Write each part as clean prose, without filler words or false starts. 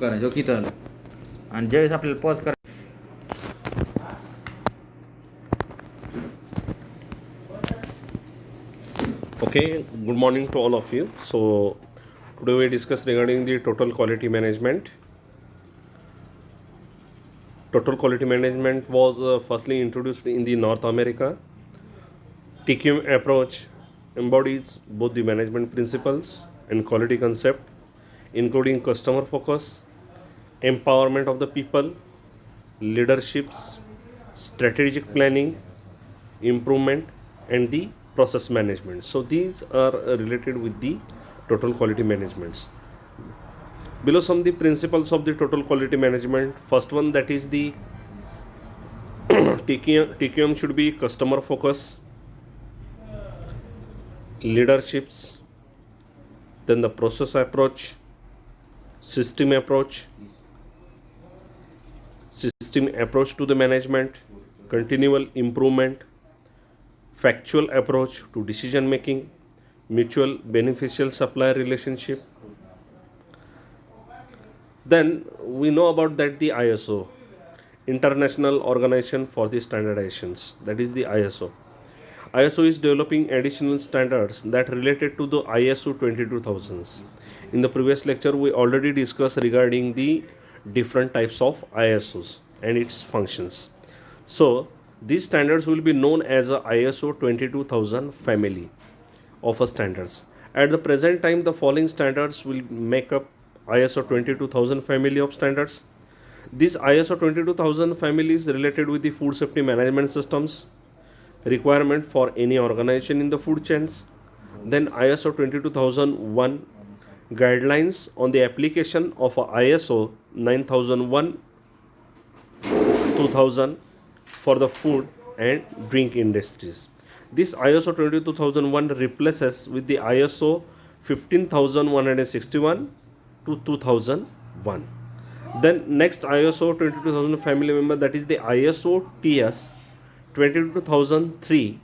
करायचं की तर आणि ज्यावेळेस आपल्याला पॉज करायचं. Okay, good morning to all of you. So, today we discuss regarding the total quality management. Total quality management was firstly introduced in the North America. TQM approach embodies both the management principles and quality concept, including customer focus, empowerment of the people, leaderships, strategic planning, improvement, and the process management. So these are related with the total quality managements. Below some the principles of the total quality management. First one, that is the TQM should be customer focus, leaderships, then the process approach, system approach, system approach to the management, continual improvement, factual approach to decision making, mutual beneficial supplier relationship. Then we know about that the ISO, International Organization for the Standardizations, that is the ISO. ISO is developing additional standards that related to the ISO 22000s. In the previous lecture, we already discussed regarding the different types of ISOs and its functions. So, these standards will be known as a ISO 22000 family of a standards. At the present time, the following standards will make up ISO 22000 family of standards. This ISO 22000 family is related with the food safety management systems, requirement for any organization in the food chains. Then ISO 22001 guidelines on the application of a ISO 9001 2000 for the food and drink industries. This ISO 22001 replaces with the ISO 15161 to 2001. Then next ISO 22000 family member, that is the ISO TS 22003.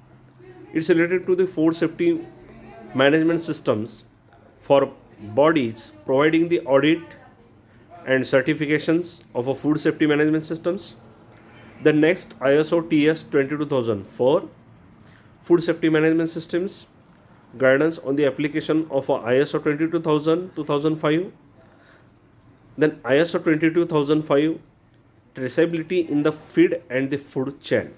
It's related to the food safety management systems for bodies providing the audit and certifications of a food safety management systems. The next ISO TS 22004 food safety management systems, guidance on the application of a ISO 22000 2005. Then ISO 22005 traceability in the feed and the food chain,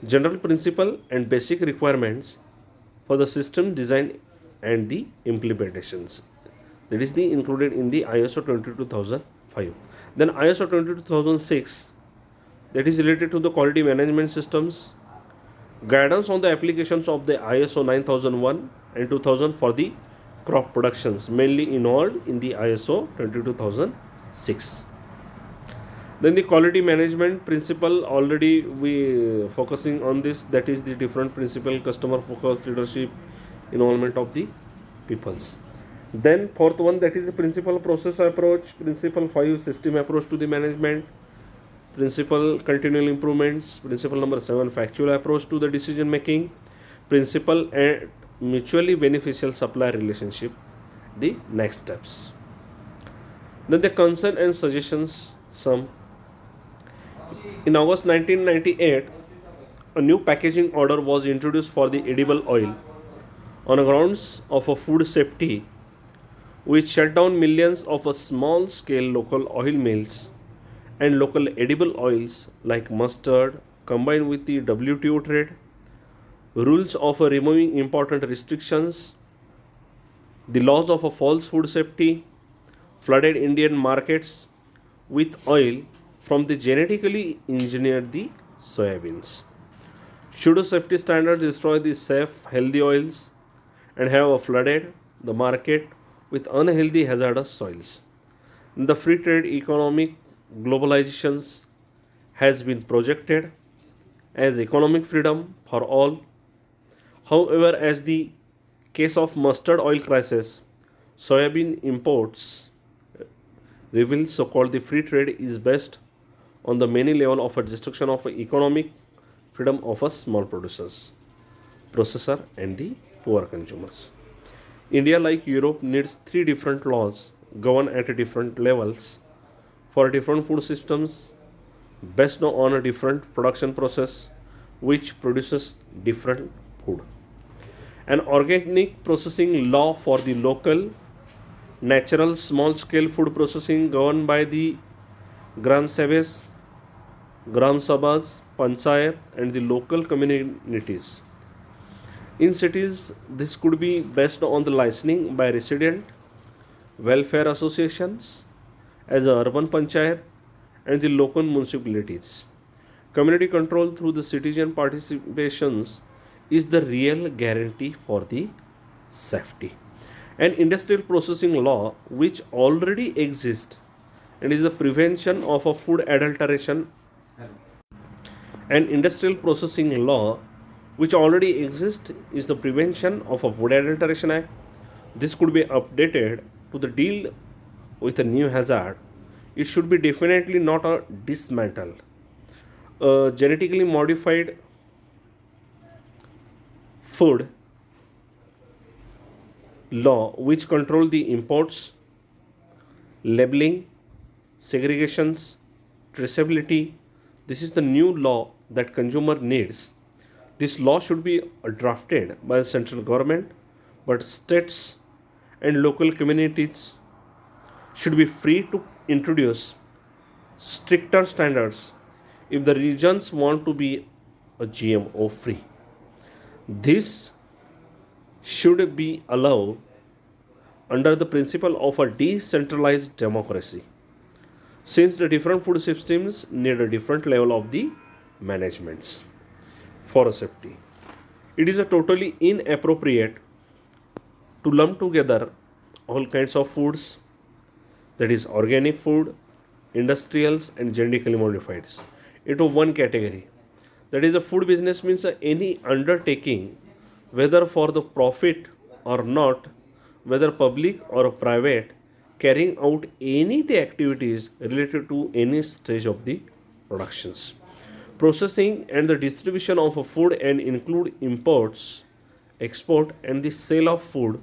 general principle and basic requirements for the system design and the implementations, that is the included in the ISO 22005. Then ISO 22006, that is related to the quality management systems, guidance on the applications of the ISO 9001 and 2000 for the crop productions, mainly involved in the ISO 22006. Then the quality management principle, already we focusing on this, that is the different principle: customer focus, leadership, involvement of the peoples. Then fourth one, that is the principle process approach, principle 5 system approach to the management, principle continual improvements, principle number 7 factual approach to the decision making, principle and mutually beneficial supplier relationship, the next steps. Then the concern and suggestions, some. In August 1998, a new packaging order was introduced for the edible oil on grounds of a food safety, which shut down millions of a small scale local oil mills and local edible oils like mustard, combined with the WTO trade rules of removing important restrictions, the laws of a false food safety, flooded Indian markets with oil from the genetically engineered the soybeans. Pseudo safety standards destroy the safe, healthy oils and have flooded the market with unhealthy hazardous soils. The free trade economic globalizations has been projected as economic freedom for all. However, as the case of mustard oil crisis, soybean imports reveals so-called the free trade is based on the many level of a destruction of economic freedom of a small producers, processor and the poor consumers. India, like Europe, needs three different laws govern at different levels for different food systems based on a different production process which produces different food. An organic processing law for the local, natural, small scale food processing governed by the Gram Sabhas, Gram Sabhas, Panchayat, and the local communities. In cities, this could be based on the licensing by resident welfare associations as a urban panchayat and the local municipalities. Community control through the citizen participations is the real guarantee for the safety. An industrial processing law which already exists and is the prevention of a food adulteration. An industrial processing law which already exists is the prevention of a food adulteration act. This could be updated to the deal with a new hazard. It should be definitely not a dismantle. A genetically modified food law which control the imports, labeling, segregations, traceability. This is the new law that consumer needs. This law should be drafted by the central government, but states and local communities should be free to introduce stricter standards if the regions want to be a GMO free. This should be allowed under the principle of a decentralized democracy, since the different food systems need a different level of the managements for a safety. It is a totally inappropriate to lump together all kinds of foods, that is organic food, industrials and genetically modified, into one category. That is, the food business means any undertaking, whether for the profit or not, whether public or private, carrying out any the activities related to any stage of the productions, processing and the distribution of a food and include imports, export and the sale of food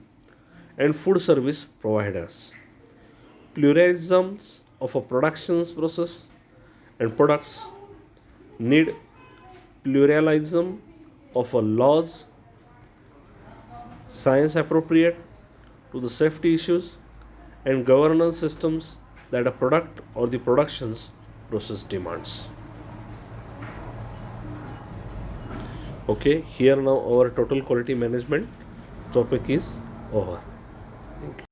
and food service providers. Pluralisms of a productions process and products need pluralism of a laws, science appropriate to the safety issues and governance systems that a product or the productions process demands. Okay, here now our total quality management topic is over. Thank you.